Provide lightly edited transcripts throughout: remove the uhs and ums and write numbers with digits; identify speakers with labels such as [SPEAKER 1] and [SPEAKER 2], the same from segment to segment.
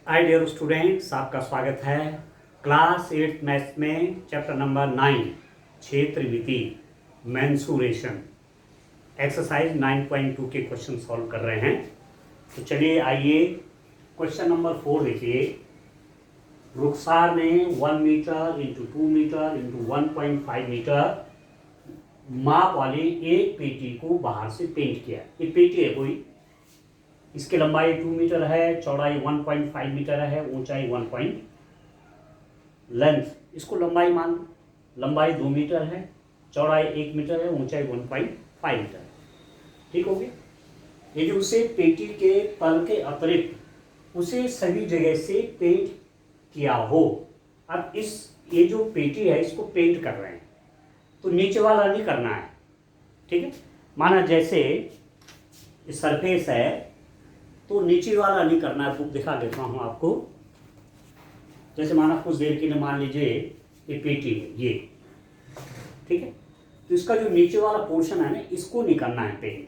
[SPEAKER 1] Hi dear students, आपका स्वागत है क्लास 8 मैथ्स में चैप्टर नंबर 9 क्षेत्र विधि मेंसुरेशन एक्सरसाइज 9.2 के क्वेश्चन सॉल्व कर रहे हैं। तो चलिए आइए क्वेश्चन नंबर 4 देखिए। रुखसार ने 1 meter into 2 meter into 1.5 meter माप वाली एक पेटी को बाहर से पेंट किया। ये पेटी है कोई, इसकी लंबाई 2 मीटर है, चौड़ाई 1.5 मीटर है, ऊंचाई 1 लेंथ इसको लंबाई मान, लंबाई 2 मीटर है, चौड़ाई 1 मीटर है, ऊंचाई 1.5 मीटर है। ठीक हो गया। यदि उसे पेटी के तल के अतिरिक्त उसे सभी जगह से पेंट किया हो। अब ये जो पेटी है इसको पेंट कर रहे हैं, तो नीचे वाला नहीं करना है। ठीक है, माना जैसे सरफेस है तो नीचे वाला नहीं करना है। बुक दिखा देता हूँ आपको। जैसे माना कुछ देर के लिए मान लीजिए ये पेटी है ये, ठीक है, तो इसका जो नीचे वाला पोर्शन है ना इसको नहीं करना है पेंट।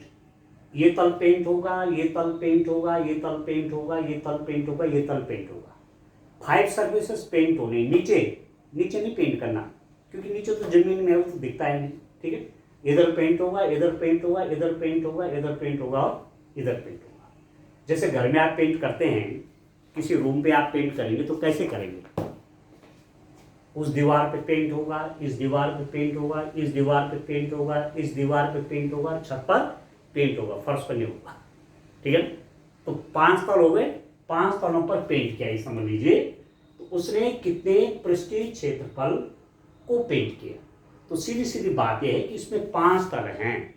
[SPEAKER 1] ये तल पेंट होगा, ये तल पेंट होगा, ये तल पेंट होगा, ये तल पेंट होगा, ये तल पेंट होगा। 5 सर्फेसेस पेंट होने, नीचे नहीं पेंट करना, क्योंकि नीचे तो जमीन में तो दिखता है नहीं। ठीक है, इधर पेंट होगा, इधर पेंट होगा, इधर पेंट होगा, इधर पेंट होगा और इधर पेंट होगा। जैसे घर में आप पेंट करते हैं, किसी रूम पे आप पेंट करेंगे तो कैसे करेंगे? उस दीवार पे पेंट होगा, इस दीवार पे पेंट होगा, इस दीवार पे पेंट होगा, इस दीवार पे पेंट होगा, छत पर पेंट होगा, फर्श पर नहीं होगा। ठीक है, तो 5 तल हो गए, 5 तलों पर पेंट किया, ये समझ लीजिए। तो उसने कितने पृष्ठीय क्षेत्रफल को पेंट किया? तो सीधी सीधी बात यह है कि इसमें 5 तल हैं।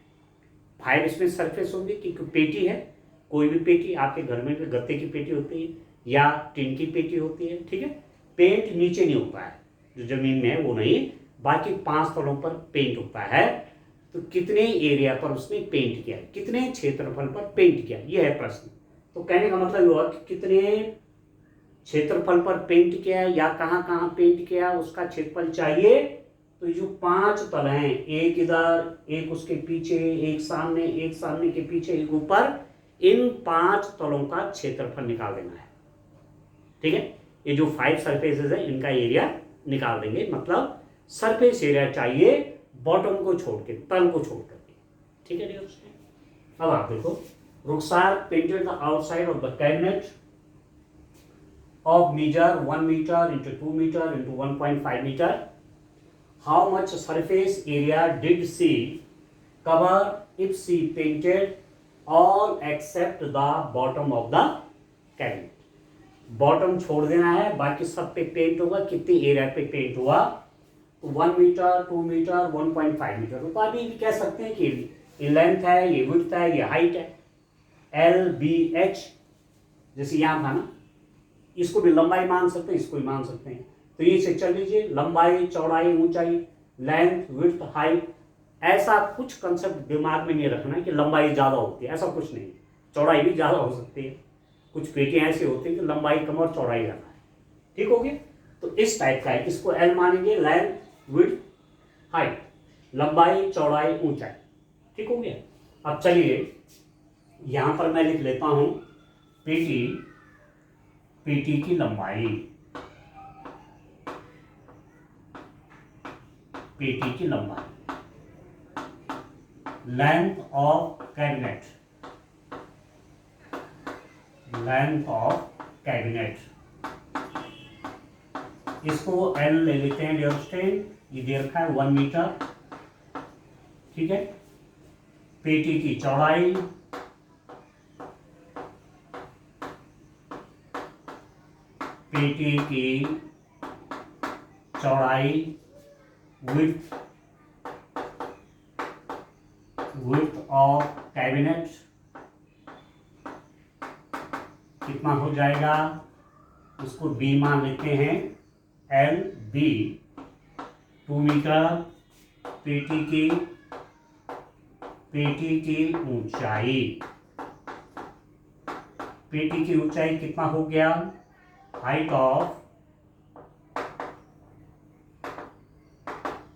[SPEAKER 1] 5 इसमें सरफेस होंगे क्योंकि पेटी है। कोई भी पेटी आपके घर में गत्ते की पेटी होती है या टिन की पेटी होती है। ठीक है, पेंट नीचे नहीं होता है, जो जमीन में है वो नहीं, बाकी 5 तलों पर पेंट होता है। तो कितने एरिया पर उसने पेंट किया, कितने क्षेत्रफल पर पेंट किया, यह है प्रश्न। तो कहने का मतलब हुआ कि कितने क्षेत्रफल पर पेंट किया या कहाँ कहाँ पेंट किया, उसका क्षेत्रफल चाहिए। तो जो 5 तल हैं, एक इधर, एक उसके पीछे, एक सामने के पीछे, एक ऊपर, इन 5 तलों का क्षेत्रफल निकाल देना है। ठीक है, ये जो 5 सरफेसेस है इनका एरिया निकाल देंगे। मतलब सरफेस एरिया चाहिए बॉटम को छोड़ के, तल को छोड़ करके। ठीक है डियर स्टूडेंट, अब आप देखो, Rukhsar painted the outside of the cabinet of measure 1 meter into 2 meter into 1.5 meter. How much surface area did she cover if she painted all except the bottom of the cabinet? Bottom छोड़ देना है, बाकी सब पे paint होगा। कितने area पे paint हुआ? तो 1 मीटर, 2 मीटर, 1.5 मीटर। तो अभी भी कह सकते हैं कि ये लेंथ है, ये विड्थ है, ये हाइट है, LBH। जैसे यहाँ था ना, इसको भी लंबाई मान सकते हैं, इसको भी मान सकते हैं। तो ये से चल लीजिए, लंबाई, चौड़ाई, ऊंचाई, लेंथ, विड्थ, हाइट। ऐसा कुछ कंसेप्ट दिमाग में नहीं रखना है कि लंबाई ज़्यादा होती है, ऐसा कुछ नहीं। चौड़ाई भी ज़्यादा हो सकती है। कुछ पेटियाँ ऐसी होती है कि लंबाई कम और चौड़ाई ज़्यादा है। ठीक हो गया, तो इस टाइप का है, इसको L मानेंगे, लेंथ, विड्थ, हाइट, लंबाई, चौड़ाई, ऊंचाई। ठीक हो गया। अब चलिए यहाँ पर मैं लिख लेता हूँ पेटी की लंबाई, पेटी की लंबाई, length of cabinet, length of cabinet, इसको L ले लेते हैं डियर स्टूडेंट। ये दे रखा है 1 मीटर। ठीक है, पेटी की चौड़ाई, पेटी की चौड़ाई, विड्थ ऑफ कैबिनेट कितना हो जाएगा, उसको B मान लेते हैं, LB 2 मीटर। पेटी की ऊंचाई, पेटी की ऊंचाई कितना हो गया, height of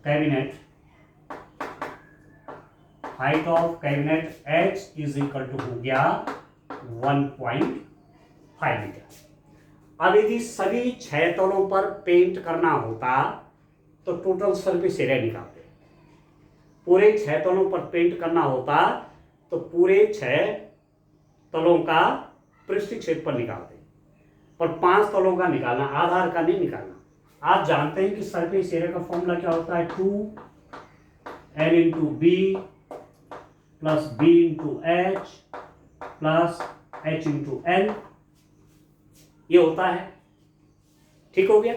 [SPEAKER 1] cabinet, height of cabinet H is equal to हो गया 1.5 मीटर। अब यदि सभी 6 तलों पर पेंट करना होता तो टोटल सरफेस एरिया निकालते। पूरे 6 तलों पर पेंट करना होता तो पूरे 6 तलों का पृष्ठीय क्षेत्रफल निकालते, और 5 तलों का निकालना, आधार का नहीं निकालना। आप जानते हैं कि सरफेस एरिया का फॉर्मूला क्या होता है, 2L into B plus B into H plus H into L, ये होता है। ठीक हो गया।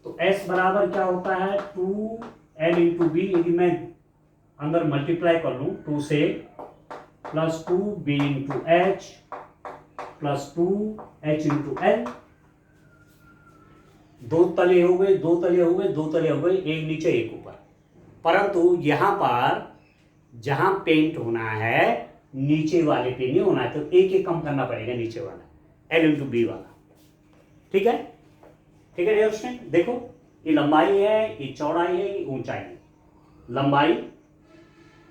[SPEAKER 1] तो S बराबर क्या होता है, 2L इंटू बी, यदि मैं अंदर मल्टीप्लाई कर लूं 2 से, plus 2B into H plus 2H into L. 2 तले हो गए, 2 तले हो गए, 2 तले हो गए, एक नीचे एक ऊपर। परंतु यहां पर जहां पेंट होना है नीचे वाले पे नहीं होना है, तो एक एक कम करना पड़ेगा, नीचे वाला L इंटू बी वाला। ठीक है, ठीक है स्टूडेंट। देखो ये लंबाई है, ये चौड़ाई है, ये ऊंचाई है। लंबाई,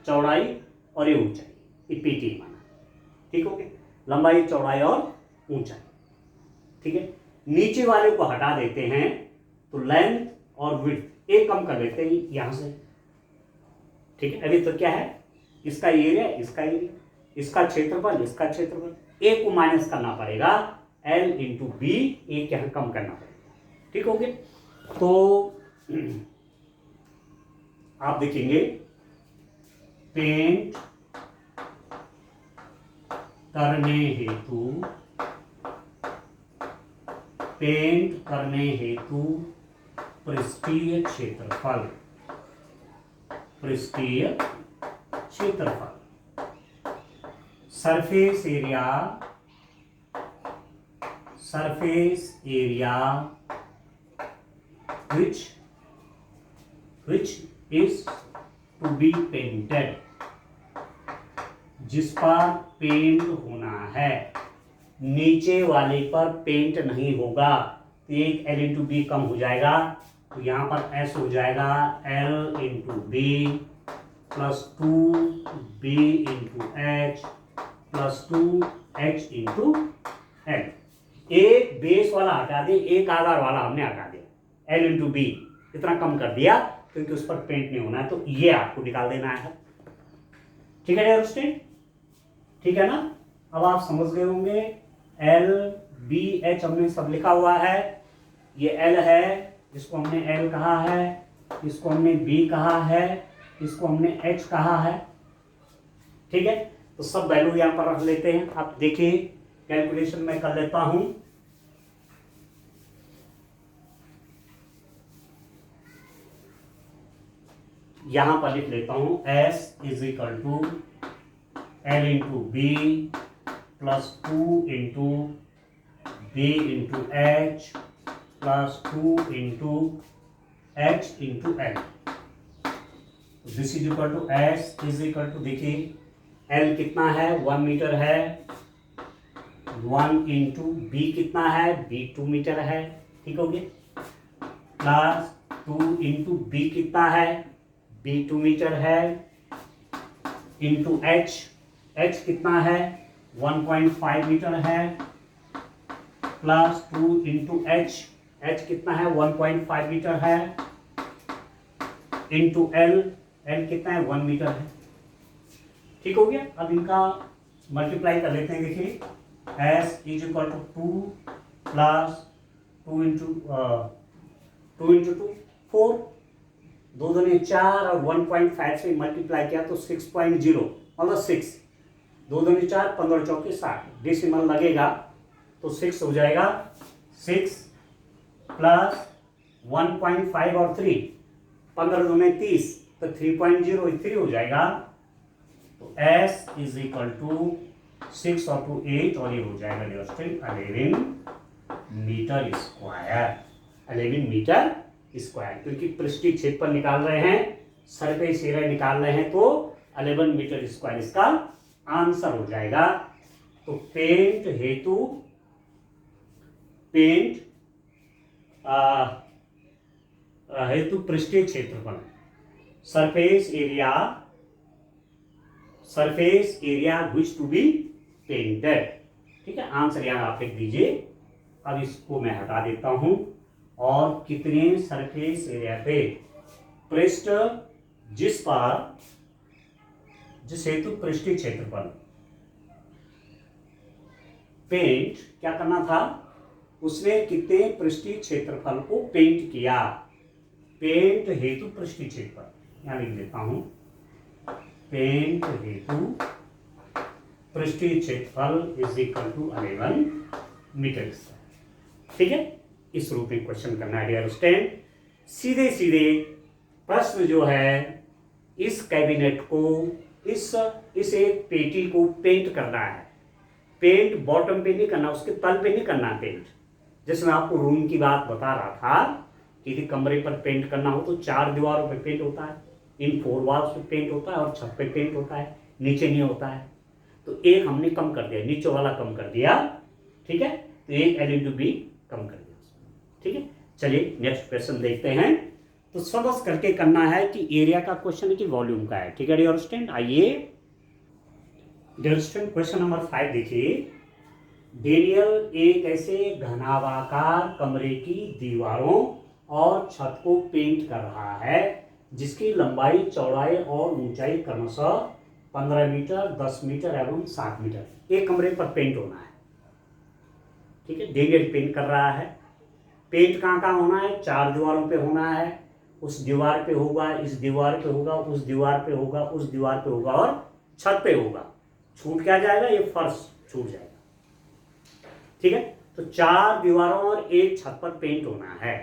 [SPEAKER 1] चौड़ाई और ये ऊंचाई, ये पीटी माना। ठीक हो गया, लंबाई, चौड़ाई और ऊंचाई। ठीक है, नीचे वाले को हटा देते हैं तो लेंथ और विड्थ एक कम कर देते हैं यहां से। ठीक है, अभी तो क्या है, इसका एरिया, इसका एरिया, इसका क्षेत्रफल, इसका क्षेत्रफल, एक को माइनस करना पड़ेगा, L इंटू बी, एक यहां कम करना पड़ेगा। ठीक हो गया। तो आप देखेंगे पेंट करने हेतु, पेंट करने हेतु पृष्ठीय क्षेत्रफल, पृष्ठीय क्षेत्रफल, surface area, surface area which is to be painted, जिस पर पेंट होना है, नीचे वाले पर पेंट नहीं होगा, तो एक L इंटू बी कम हो जाएगा, तो यहां पर S हो जाएगा L into B plus 2B into H plus 2H into l. एक बेस वाला हटा दे, एक आधार वाला हमने हटा दिया, L इंटू बी इतना कम कर दिया क्योंकि उस पर पेंट नहीं होना है, तो ये आपको निकाल देना है। ठीक है स्टूडेंट, ठीक है ना। अब आप समझ गए होंगे, L B H हमने सब लिखा हुआ है। ये L है, इसको हमने L कहा है, इसको हमने B कहा है, इसको हमने H कहा है। ठीक है, तो सब वैल्यू यहां पर रख लेते हैं। आप देखिए कैलकुलेशन में कर लेता हूं। यहां पर लिख लेता हूं S is equal to L into B plus 2 into B into H plus 2 into H into l. This is equal to S is equal to, देखिए L कितना है, 1 मीटर है, 1 इंटू बी कितना है, B 2 मीटर है। ठीक हो गया, प्लस 2 इंटू बी कितना है, B 2 मीटर है, इंटू H कितना है, 1.5 मीटर है, प्लस 2 इंटू H कितना है, 1.5 मीटर है, इंटू L कितना है, 1 मीटर है। ठीक हो गया। अब इनका मल्टीप्लाई कर लेते हैं। देखिए S is equal to 2 plus 2 into 2 4, 2 दूनी 4 और 1.5 से मल्टीप्लाई किया तो 6.0 मतलब 6, 2 दूनी 4, 15 चौके 60, डेसिमल लगेगा तो 6 हो जाएगा। 6 प्लस 1.5 और 3, 15 दूनी 30, तो 3.0 3 हो जाएगा। तो S इज इक्वल टू 6 और 2 8, और ये हो जाएगा 11 मीटर स्क्वायर, 11 मीटर स्क्वायर, क्योंकि पृष्ठीय क्षेत्रफल निकाल रहे हैं, सरफेस एरिया निकाल रहे हैं, तो 11 मीटर स्क्वायर इसका आंसर हो जाएगा। तो पेंट हेतु, पेंट हेतु पृष्ठीय क्षेत्रफल, surface area which to be painted. ठीक है, आंसर यहां आप लिख दीजिए अब इसको मैं हटा देता हूं और कितने सरफेस एरिया पे पृष्ठ जिस हेतु पृष्ठीय क्षेत्रफल पेंट क्या करना था, उसने कितने पृष्ठीय क्षेत्रफल को पेंट किया, पेंट हेतु पृष्ठीय क्षेत्रफल यहां लिख देता हूं, पेंट हेतु पृष्ठीय क्षेत्रफल is equal to 11 meter square. ठीक है, इस रूप में क्वेश्चन करना है डियर स्टूडेंट। सीधे सीधे प्रश्न जो है इस कैबिनेट को इस एक पेटी को पेंट करना है। पेंट बॉटम पे नहीं करना, उसके तल पे नहीं करना पेंट। जैसे मैं आपको रूम की बात बता रहा था कि यदि कमरे पर पेंट करना हो तो 4 दीवारों पे पेंट होता है, इन 4 वॉल्स पे पेंट होता है और छत पे पेंट होता है, नीचे नहीं होता है। तो एक हमने कम कर दिया, नीचे वाला कम कर दिया। ठीक है, तो एक L/B कम कर दिया। ठीक है, चलिए नेक्स्ट क्वेश्चन देखते हैं। तो समझ करके करना है कि एरिया का क्वेश्चन है कि वॉल्यूम का है। ठीक है डियर स्टूडेंट, आइए डियर स्टूडेंट क्वेश्चन नंबर 5 देखिए। डेनियल एक ऐसे घनाभाकार कमरे की दीवारों और छत को पेंट कर रहा है जिसकी लंबाई, चौड़ाई और ऊंचाई क्रमशः 15 मीटर, 10 मीटर एवं 7 मीटर एक कमरे पर पेंट होना है। ठीक है, डेनियल पेंट कर रहा है। पेंट कहाँ कहाँ होना है, 4 दीवारों पे होना है। उस दीवार पे होगा, इस दीवार पे होगा, उस दीवार पे होगा, उस दीवार पे होगा और छत पे होगा। छूट क्या जाएगा, ये फर्श छूट जाएगा। ठीक है, तो 4 दीवारों और एक छत पर पेंट होना है।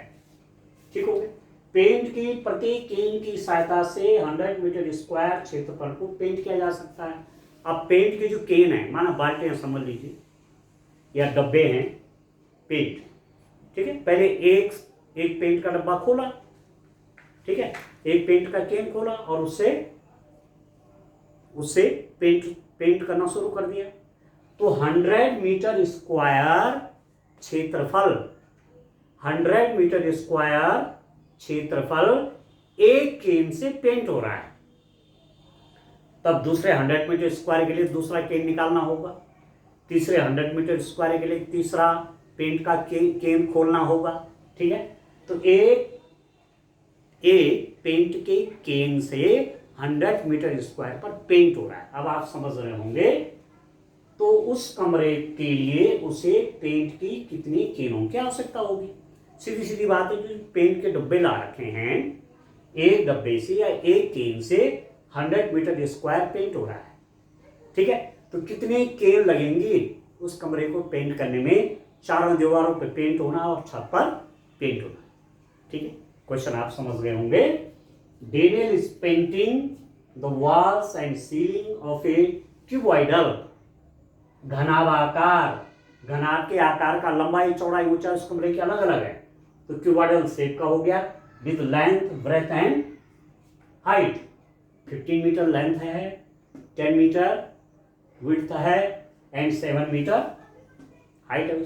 [SPEAKER 1] ठीक हो गया। पेंट की प्रत्येक केन की सहायता से 100 मीटर स्क्वायर क्षेत्रफल को पेंट किया जा सकता है। अब पेंट के जो केन है, माना बाल्टियां समझ लीजिए या डब्बे हैं पेंट। ठीक है, पहले एक पेंट का डब्बा खोला, ठीक है, एक पेंट का केन खोला और उससे पेंट करना शुरू कर दिया। तो 100 मीटर स्क्वायर क्षेत्रफल, 100 मीटर स्क्वायर क्षेत्रफल एक केन से पेंट हो रहा है। तब दूसरे 100 मीटर स्क्वायर के लिए दूसरा केन निकालना होगा, तीसरे 100 मीटर स्क्वायर के लिए तीसरा पेंट का केन खोलना होगा। ठीक है, तो एक पेंट के केन से 100 मीटर स्क्वायर पर पेंट हो रहा है। अब आप समझ रहे होंगे, तो उस कमरे के लिए उसे पेंट की कितनी केनों की आवश्यकता होगी। सीधी सीधी बात है, जो पेंट के डब्बे ला रखे हैं, एक डब्बे से या एक केन से 100 मीटर स्क्वायर पेंट हो रहा है। ठीक है, तो कितने केन लगेंगे उस कमरे को पेंट करने में, 4 दीवारों पर पेंट होना और छत पर पेंट होना। ठीक है, क्वेश्चन आप समझ गए होंगे। Daniel is painting the walls and ceiling of a cuboidal, घनाभाकार, घनाभ के आकार का, लंबाई, चौड़ाई, ऊंचाई उस कमरे की अलग अलग है। तो क्यूबॉइडल शेप का हो गया, with length, breadth and height. 15 meter length है, 10 मीटर विड्थ है एंड 7 मीटर हाइट है।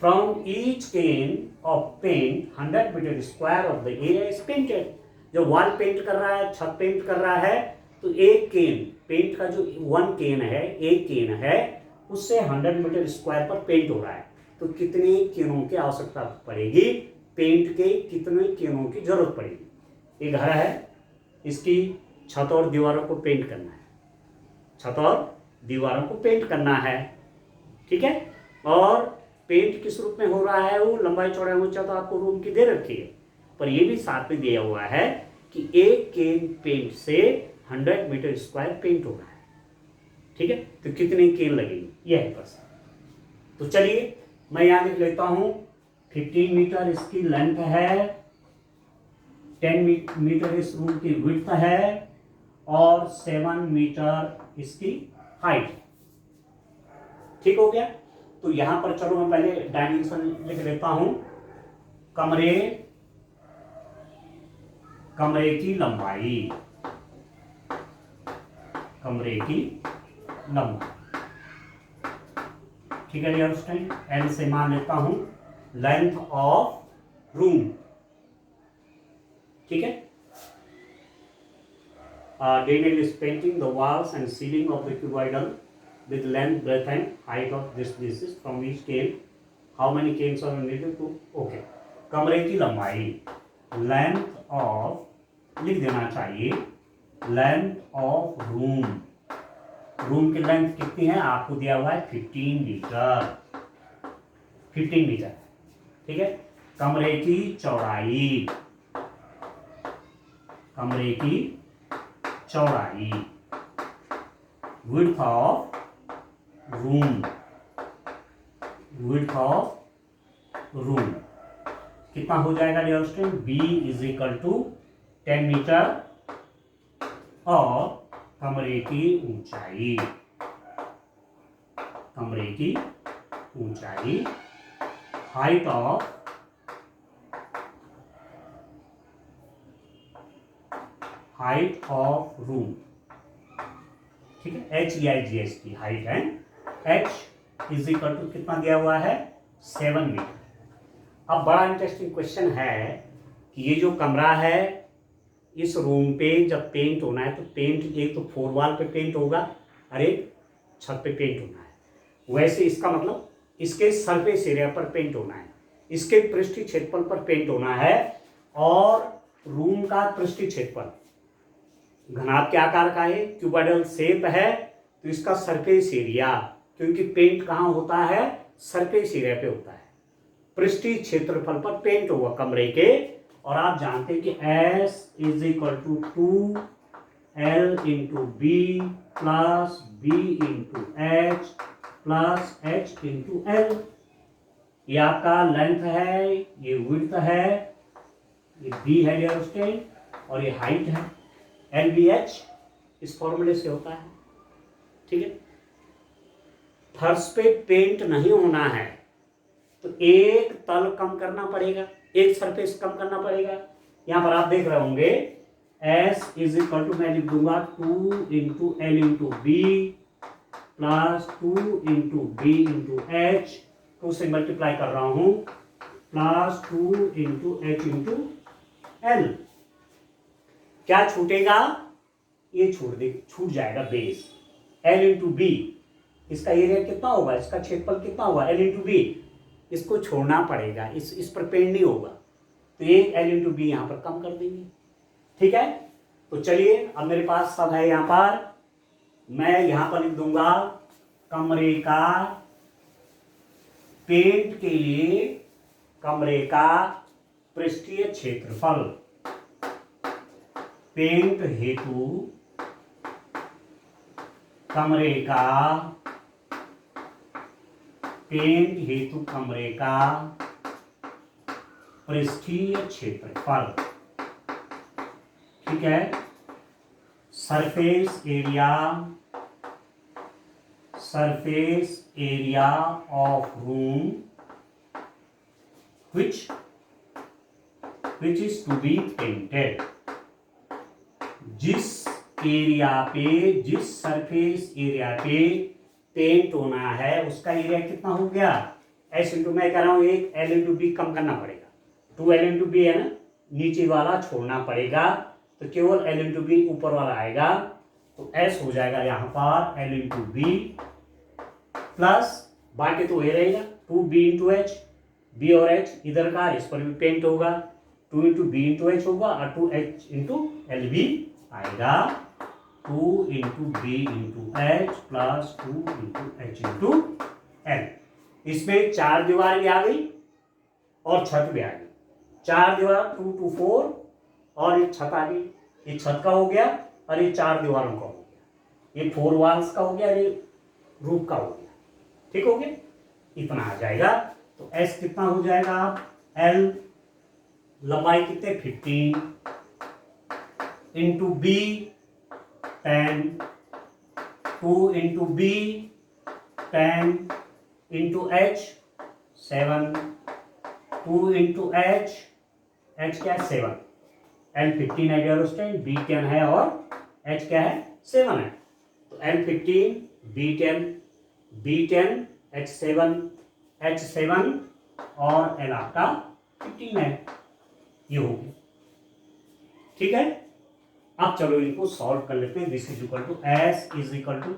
[SPEAKER 1] From each can of paint 100 metre square of the area is painted. जो वॉल पेंट कर रहा है, छत पेंट कर रहा है, तो एक केन पेंट का जो 1 केन है, एक केन है, उससे 100 मीटर स्क्वायर पर पेंट हो रहा है। तो कितने केनों की आवश्यकता पड़ेगी, पेंट के कितने केनों की जरूरत पड़ेगी। ये घर है, इसकी छत और दीवारों को पेंट करना है, छत और दीवारों को पेंट करना है। ठीक है, और पेंट किस रूप में हो रहा है, वो लंबाई, चौड़ाई, ऊंचाई तो आपको रूम की दे रखी है, पर ये भी साथ में दिया हुआ है कि एक केन पेंट से 100 मीटर स्क्वायर पेंट हो रहा है। ठीक है, तो कितने केन लगेंगे, यह है प्रश्न। तो चलिए मैं यहां लिख लेता हूं, 15 मीटर इसकी लेंथ है, 10 मीटर इस रूम की विड्थ है और 7 मीटर इसकी हाइट। ठीक हो गया। तो यहां पर चलो मैं पहले डायमेंशन लिख लेता हूं। कमरे की लंबाई, ठीक है डियर स्टूडेंट, एल से मान लेता हूं लेंथ ऑफ रूम। ठीक है, Daniel is painting the walls and ceiling of the cuboidal with length, breadth and height of this basis from which came how many cans are needed to, okay. कमरे की लंबाई, length of, लिख देना चाहिए, length of room, room की length कितनी है आपको दिया हुआ है 15 मीटर, 15 मीटर, ठीक है। कमरे की चौड़ाई, कमरे की चौड़ाई, width of room, width of room कितना हो जाएगा dear student, B is equal to 10 metre, और कमरे की ऊंचाई, कमरे की ऊंचाई, height of, height of room, ठीक है, HEIGHT हाइट है, H इज इक्वल टू कितना दिया हुआ है 7 मीटर। अब बड़ा इंटरेस्टिंग क्वेश्चन है कि ये जो कमरा है, इस रूम पे जब पेंट होना है तो पेंट एक तो 4 वॉल पे पेंट होगा और एक छत पे पेंट होना है। वैसे इसका मतलब इसके सरफेस एरिया पर पेंट होना है, इसके पृष्ठीय क्षेत्रफल पर पेंट होना है, और रूम का पृष्ठीय क्षेत्रफल घनाभ के आकार का है, क्यूबॉइडल शेप है, तो इसका सरफेस एरिया, क्योंकि पेंट कहाँ होता है सरफेस एरिया पे होता है, पृष्ठीय क्षेत्रफल पर पेंट होगा कमरे के। और आप जानते हैं कि S is equal to 2L into B plus B into H plus H into L. ये आपका लेंथ है, ये विड्थ है, ये बी है डियर स्टूडेंट, और ये हाइट है, LBH इस फॉर्मूले से होता है, ठीक है। फर्श पे पेंट नहीं होना है तो एक तल कम करना पड़ेगा, एक सरफेस कम करना पड़ेगा। यहां पर आप देख रहे होंगे S इज इक्वल टू, मैं लिख दूंगा 2 into L into B plus 2 into B into H, 2 से मल्टीप्लाई कर रहा हूं, plus 2 into H into L. क्या छूटेगा, ये छूट जाएगा बेस, L इंटू बी, इसका एरिया कितना होगा, इसका क्षेत्रफल कितना होगा L इंटू बी, इसको छोड़ना पड़ेगा, इस पर पेंट नहीं होगा, तो ये L इंटू बी यहाँ पर कम कर देंगे, ठीक है। तो चलिए अब मेरे पास सब है, यहाँ पर मैं यहाँ पर लिख दूंगा कमरे का, पेंट के लिए कमरे का पृष्ठीय क्षेत्रफल, पेंट हेतु कमरे का, पेंट हेतु कमरे का पृष्ठीय क्षेत्रफल, ठीक है। Surface area, surface area of room which is to be painted, जिस एरिया पे, जिस सरफेस एरिया पे पेंट होना है उसका एरिया कितना हो गया, S इंटू, मैं कह रहा हूं एक L इंटू बी कम करना पड़ेगा, 2L इंटू बी है ना, नीचे वाला छोड़ना पड़ेगा, तो केवल L इंटू बी ऊपर वाला आएगा, तो S हो जाएगा यहाँ पर L इंटू बी प्लस, बाकी तो ये रहेगा 2B इंटू एच, बी और एच इधर का, इस पर भी पेंट होगा, 2 इंटू बी इंटू एच होगा, और 2H इंटू एल भी आएगा, 2 into B into H plus 2 into H into L. इसमें 4 दीवार भी आ गई और छत भी आ गई, 4 दीवार 2 2 4, और एक छत आ गई, ये छत का हो गया और ये 4 दीवारों का हो गया, ये 4 वॉल्स का हो गया, ये रूफ का हो गया, ठीक हो गया, इतना आ जाएगा। तो S कितना हो जाएगा, L लंबाई कितने 15 into B 10, 2 into B 10 into H 7, 2 into H, H क्या है 7, L 15 है डियर स्टूडेंट, B 10 है और H क्या है 7 है, तो L 15 B 10 H 7 और L आपका 15 है, ये हो गया, ठीक है। अब चलो इनको सॉल्व कर लेते हैं। This is equal to S is equal to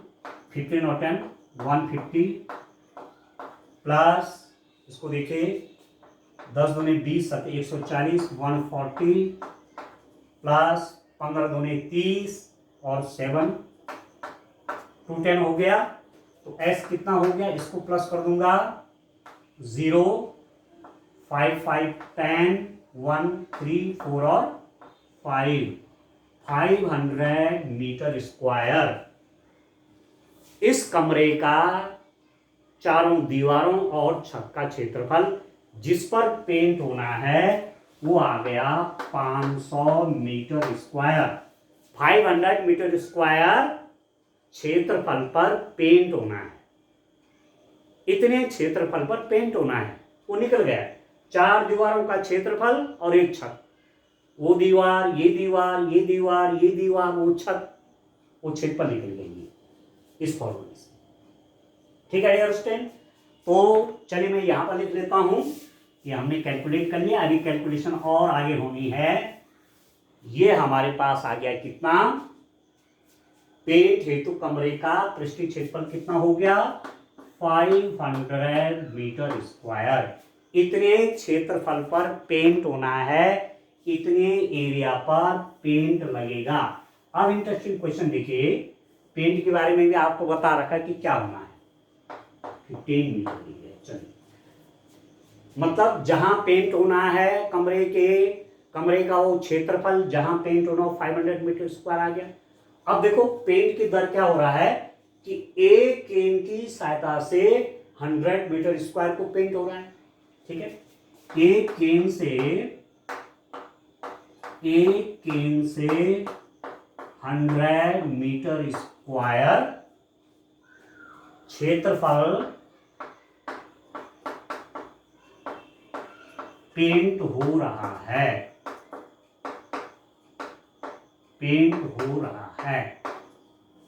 [SPEAKER 1] 15 और 10 150 प्लस इसको देखिए, 10 दूनी 20 7 140 140 प्लस 15 दूनी 30 और 7 210 हो गया। तो s कितना हो गया, इसको प्लस कर दूंगा 0 5 5 10 1 3 4 और 500 मीटर स्क्वायर इस कमरे का चारों दीवारों और छत का क्षेत्रफल जिस पर पेंट होना है वो आ गया 500 मीटर स्क्वायर। 500 मीटर स्क्वायर क्षेत्रफल पर पेंट होना है, इतने क्षेत्रफल पर पेंट होना है, वो निकल गया। 4 दीवारों का क्षेत्रफल और एक छत, वो दीवार ये दीवार ये दीवार ये दीवार वो छत, वो क्षेत्रफल निकल गई इस फॉर्मूले से। ठीक है अंडरस्टैंड। तो चलिए मैं यहां पर लिख लेता हूं कि हमने कैलकुलेट कर लिया, अभी कैलकुलेशन और आगे होनी है। ये हमारे पास आ गया कितना, पेंट हेतु कमरे का पृष्ठीय क्षेत्रफल कितना हो गया 500 मीटर स्क्वायर। इतने क्षेत्रफल पर पेंट होना है, इतने एरिया पर पेंट लगेगा। अब इंटरेस्टिंग क्वेश्चन देखिए, पेंट के बारे में भी आपको बता रखा कि क्या होना है, 15 मीटर दी है। चलिए, मतलब जहां पेंट होना है कमरे का वो क्षेत्रफल जहां पेंट होना हो 500 मीटर स्क्वायर आ गया। अब देखो पेंट की दर क्या हो रहा है कि एक केन की सहायता से 100 मीटर स्क्वायर को पेंट हो रहा है। ठीक है, एक केन से 100 मीटर स्क्वायर क्षेत्रफल पेंट हो रहा है,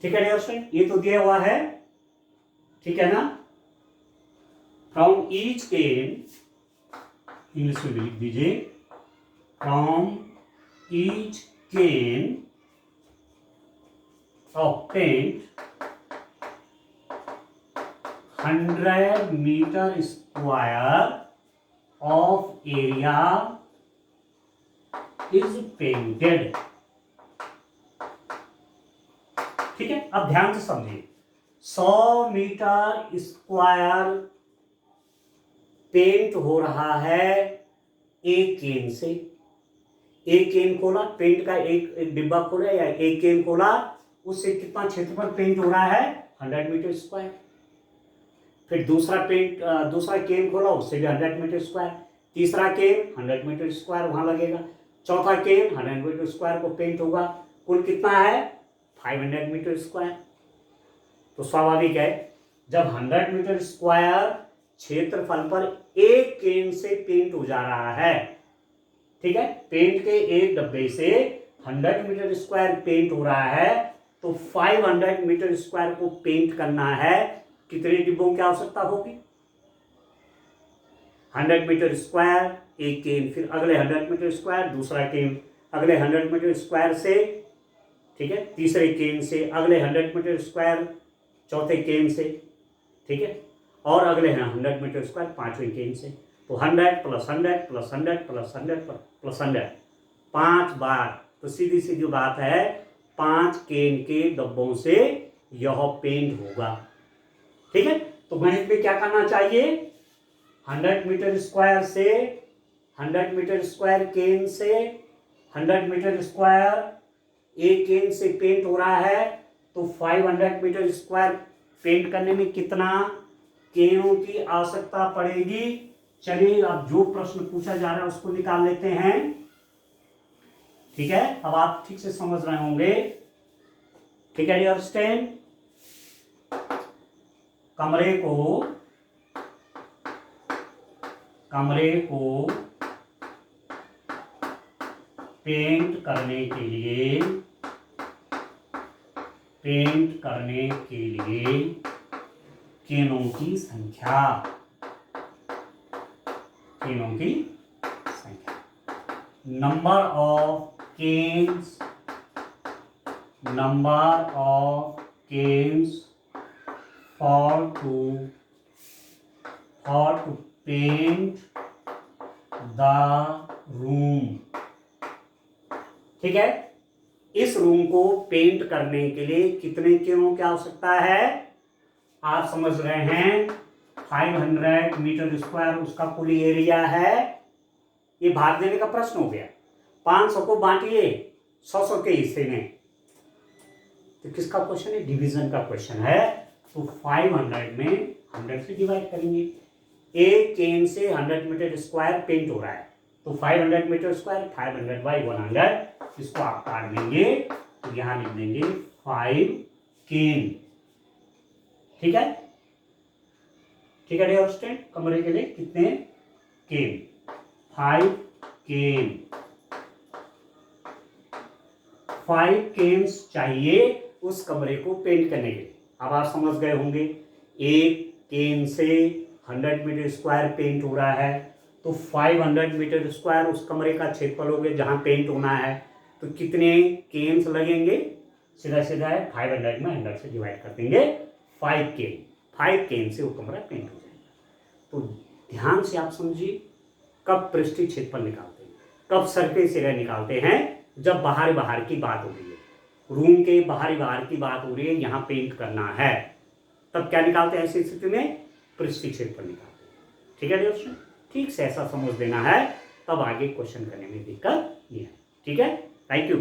[SPEAKER 1] ठीक है डियर स्टूडेंट, ये तो दिया हुआ है। ठीक है ना, फ्रॉम ईच केन, इंग्लिश में लिख दीजिए, from each can of paint 100 metre square of area is painted। ठीक है, अब ध्यान से समझिए, 100 मीटर स्क्वायर पेंट हो रहा है एक केन से। एक केन खोला, पेंट का एक डिब्बा खोला या एक केन खोला, उससे कितना क्षेत्रफल पेंट हो रहा है 100 मीटर स्क्वायर। फिर दूसरा केन खोला, उससे भी 100 मीटर स्क्वायर। तीसरा केन 100 मीटर स्क्वायर वहां लगेगा। चौथा केन 100 मीटर स्क्वायर को पेंट होगा। कुल कितना है 500 मीटर स्क्वायर। तो स्वाभाविक है जब 100 मीटर स्क्वायर क्षेत्रफल पर एक केन से पेंट हो जा रहा है, ठीक है, पेंट के एक डब्बे से 100 मीटर स्क्वायर पेंट हो रहा है, तो 500 मीटर स्क्वायर को पेंट करना है, कितने डिब्बों की आवश्यकता होगी 100 मीटर स्क्वायर एक केन, फिर अगले 100 मीटर स्क्वायर दूसरा केन, अगले 100 मीटर स्क्वायर से, ठीक है, तीसरे केन से, अगले 100 मीटर स्क्वायर चौथे केन से, ठीक है, और अगले 100 मीटर स्क्वायर पांचवें केन से। तो 100 प्लस 100 प्लस 100 प्लस 100 प्लस 100 5 बार। तो सीधी सीधी बात है 5 केन के डब्बों से यह पेंट होगा। ठीक है, तो गणित में क्या करना चाहिए, 100 मीटर स्क्वायर से 100 मीटर स्क्वायर केन से 100 मीटर स्क्वायर एक केन से पेंट हो रहा है, तो 500 मीटर स्क्वायर पेंट करने में कितना केनों की आवश्यकता पड़ेगी। चलिए अब जो प्रश्न पूछा जा रहा है उसको निकाल लेते हैं। ठीक है, अब आप ठीक से समझ रहे होंगे। ठीक है, अंडरस्टैंड। कमरे को पेंट करने के लिए केनों की संख्या, number of cans for to paint the room. ठीक है, इस रूम को पेंट करने के लिए कितने किरणों की आवश्यकता है? आप समझ रहे हैं 500 मीटर स्क्वायर उसका कुल एरिया है। ये भाग देने का प्रश्न हो गया। 500 को बांटिए 100 के हिस्से में, तो किसका क्वेश्चन है? डिवीजन का क्वेश्चन है। तो 500 में 100 से डिवाइड करेंगे। एक केन से 100 मीटर स्क्वायर पेंट हो रहा है, तो 500 मीटर स्क्वायर 500 बाई 100, इसको आप काट देंगे तो यहां लिख देंगे 5 केन। ठीक है, ठीक है डियर स्टूडेंट, कमरे के लिए कितने केन? 5 केन। 5 केन्स चाहिए उस कमरे को पेंट करने के लिए। अब आप समझ गए होंगे, एक केन से 100 मीटर स्क्वायर पेंट हो रहा है, तो 500 मीटर स्क्वायर उस कमरे का क्षेत्रफल हो गया जहां पेंट होना है। तो कितने केन्स लगेंगे? सीधा सीधा है, 500 में 100 से डिवाइड कर देंगे, 5 केन। 5 केन से वो कमरा पेंट हो जाएगा। तो ध्यान से आप समझिए, कब पृष्ठीय क्षेत्रफल निकालते हैं, कब सरफेस एरिया निकालते हैं? जब बाहर की बात हो रही है, रूम के बाहर की बात हो रही है, यहाँ पेंट करना है, तब क्या निकालते हैं? ऐसी स्थिति में पृष्ठीय क्षेत्रफल निकालते हैं। ठीक है दोस्तों, ठीक से ऐसा समझ देना है, तब आगे क्वेश्चन करने में दिक्कत नहीं है। ठीक है, थैंक यू।